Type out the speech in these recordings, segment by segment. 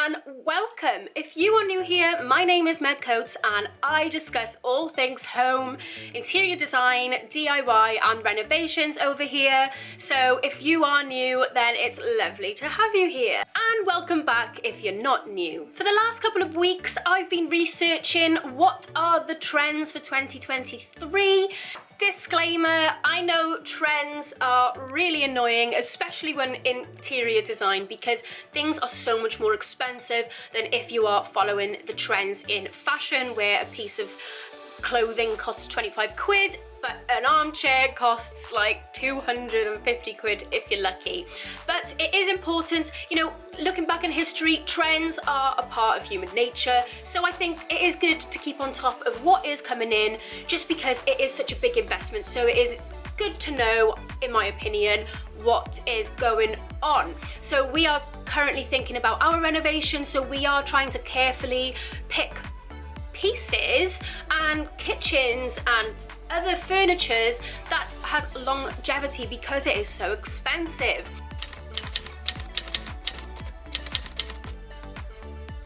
and welcome. If you are new here, my name is Meg Coates and I discuss all things home, interior design, DIY and renovations over here. So if you are new, then it's lovely to have you here. And welcome back if you're not new. For the last couple of weeks, I've been researching what are the trends for 2023. Disclaimer, I know trends are really annoying, especially when interior design, because things are so much more expensive than if you are following the trends in fashion, where a piece of clothing costs 25 quid, but an armchair costs like 250 quid if you're lucky. But it is important, you know, looking back in history, trends are a part of human nature, so I think it is good to keep on top of what is coming in, just because it is such a big investment. So it is good to know, in my opinion, what is going on. So we are currently thinking about our renovation, so we are trying to carefully pick pieces and kitchens and other furnitures that has longevity because it is so expensive.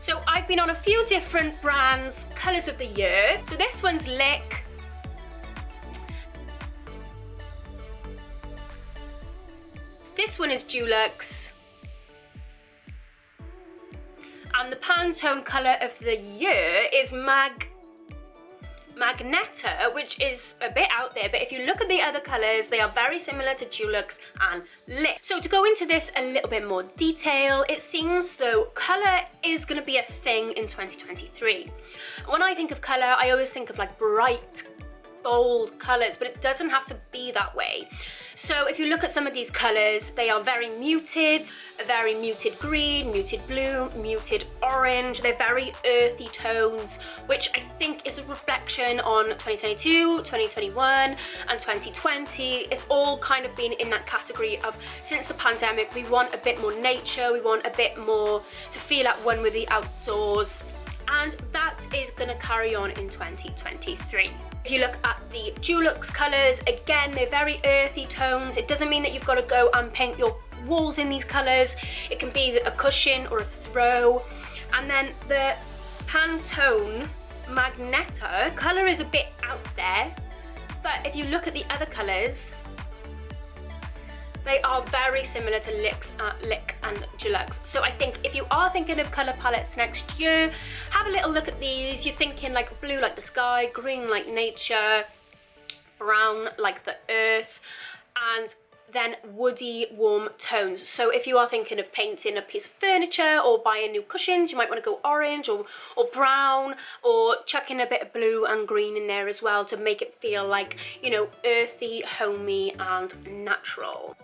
So I've been on a few different brands, colours of the year. So this one's Lick. This one is Dulux. And the Pantone colour of the year is Magneta, which is a bit out there, but if you look at the other colours, they are very similar to Dulux and Lick. So to go into this a little bit more detail, it seems though colour is going to be a thing in 2023. When I think of colour, I always think of like bright, bold colours, but it doesn't have to be that way. So if you look at some of these colours, they are very muted, a very muted green, muted blue, muted orange. They're very earthy tones, which I think is a reflection on 2022, 2021 and 2020. It's all kind of been in that category of, since the pandemic, we want a bit more nature, we want a bit more to feel at one with the outdoors, and that is going to carry on in 2023. If you look at the Dulux colours, again, they're very earthy tones. It doesn't mean that you've got to go and paint your walls in these colours. It can be a cushion or a throw. And then the Pantone Magneta colour is a bit out there, but if you look at the other colours, they are very similar to Lick and Dulux. So I think if you are thinking of colour palettes next year, have a little look at these. You're thinking like blue like the sky, green like nature, brown like the earth, and then woody, warm tones. So if you are thinking of painting a piece of furniture or buying new cushions, you might want to go orange or brown, or chuck in a bit of blue and green in there as well to make it feel like, you know, earthy, homey and natural.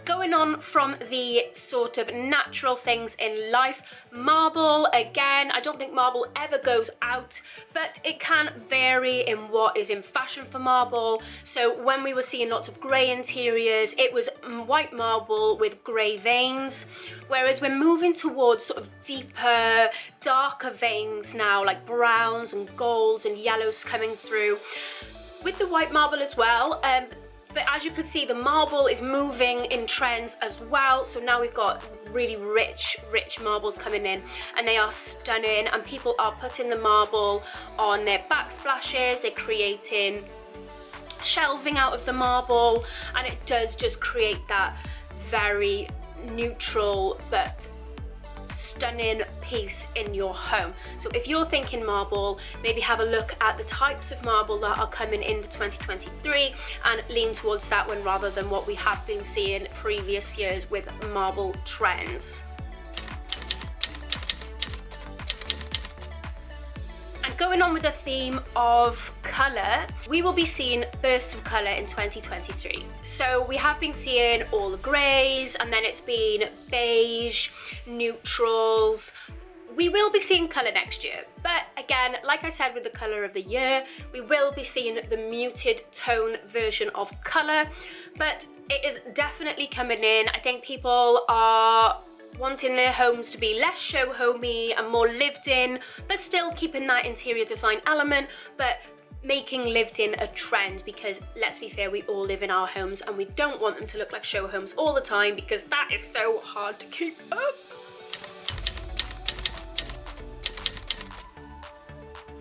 Going on from the sort of natural things in life, marble, again, I don't think marble ever goes out, but it can vary in what is in fashion for marble. So when we were seeing lots of grey interiors, it was white marble with grey veins, whereas we're moving towards sort of deeper, darker veins now, like browns and golds and yellows coming through with the white marble as well. But as you can see, the marble is moving in trends as well. So now we've got really rich marbles coming in, and they are stunning, and people are putting the marble on their backsplashes. They're creating shelving out of the marble, and it does just create that very neutral but stunning piece in your home. So if you're thinking marble, maybe have a look at the types of marble that are coming in for 2023 and lean towards that one rather than what we have been seeing previous years with marble trends. And going on with the theme of colour, we will be seeing bursts of colour in 2023. So we have been seeing all the greys, and then it's been beige, neutrals. We will be seeing colour next year, but again, like I said with the colour of the year, we will be seeing the muted tone version of colour, but it is definitely coming in. I think people are wanting their homes to be less show homey and more lived in, but still keeping that interior design element, but making lived in a trend, because let's be fair, we all live in our homes and we don't want them to look like show homes all the time, because that is so hard to keep up.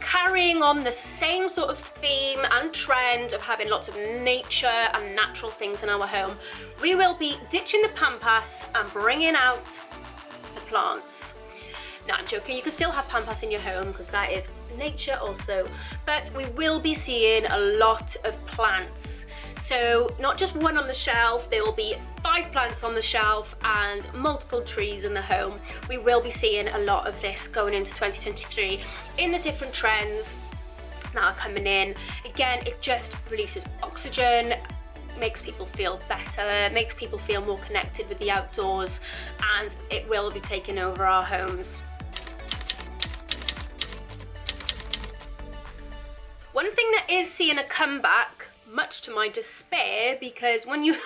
Carrying on the same sort of theme and trend of having lots of nature and natural things in our home, we will be ditching the pampas and bringing out the plants. No, I'm joking, you can still have pampas in your home because that is nature also, but we will be seeing a lot of plants. So not just one on the shelf, there will be 5 plants on the shelf and multiple trees in the home. We will be seeing a lot of this going into 2023 in the different trends that are coming in. Again, it just releases oxygen, makes people feel better, makes people feel more connected with the outdoors, and it will be taking over our homes. One thing that is seeing a comeback, much to my despair, because when you're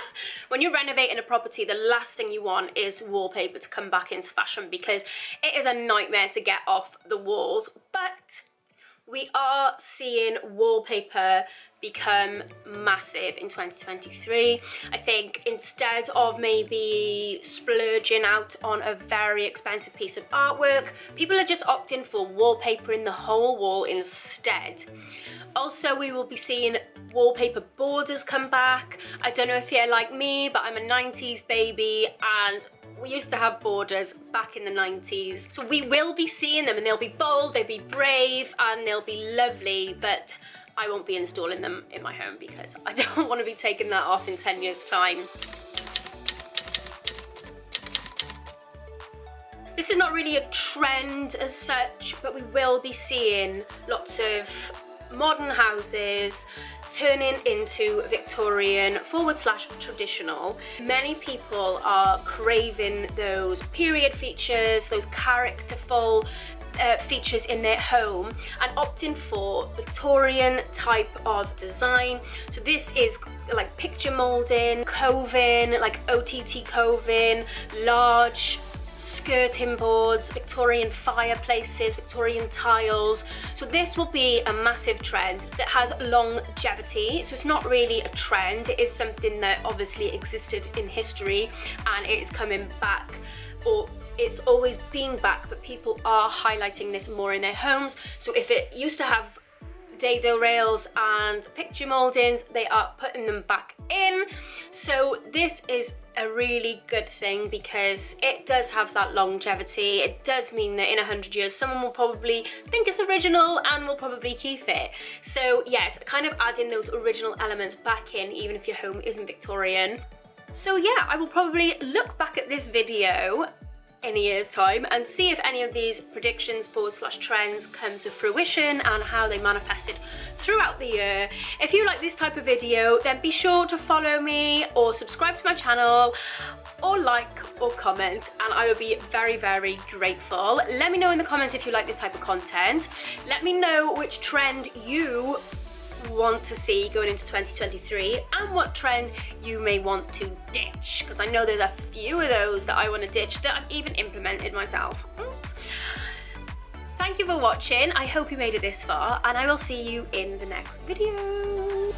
renovating a property, the last thing you want is wallpaper to come back into fashion, because it is a nightmare to get off the walls. But we are seeing wallpaper become massive in 2023. I think instead of maybe splurging out on a very expensive piece of artwork, people are just opting for wallpaper in the whole wall instead. Also, we will be seeing wallpaper borders come back. I don't know if you're like me, but I'm a 90s baby and we used to have borders back in the 90s. So we will be seeing them, and they'll be bold, they'll be brave, and they'll be lovely, but I won't be installing them in my home because I don't want to be taking that off in 10 years' time. This is not really a trend as such, but we will be seeing lots of modern houses turning into Victorian / traditional. Many people are craving those period features, those characterful features in their home, and opting for Victorian type of design. So this is like picture molding, coving, like OTT coving, large skirting boards, Victorian fireplaces, Victorian tiles. So this will be a massive trend that has longevity. So it's not really a trend, it is something that obviously existed in history and it is coming back, or it's always been back, but people are highlighting this more in their homes. So if it used to have dado rails and picture moldings, they are putting them back in. So this is a really good thing because it does have that longevity. It does mean that in 100 years someone will probably think it's original and will probably keep it. So yes, kind of adding those original elements back in even if your home isn't Victorian. So yeah, I will probably look back at this video in a year's time and see if any of these predictions / trends come to fruition and how they manifested throughout the year. If you like this type of video, then be sure to follow me or subscribe to my channel or like or comment, and I would be very, very grateful. Let me know in the comments if you like this type of content. Let me know which trend you want to see going into 2023 and what trend you may want to ditch, because I know there's a few of those that I want to ditch that I've even implemented myself. Thank you for watching. I hope you made it this far, and I will see you in the next video.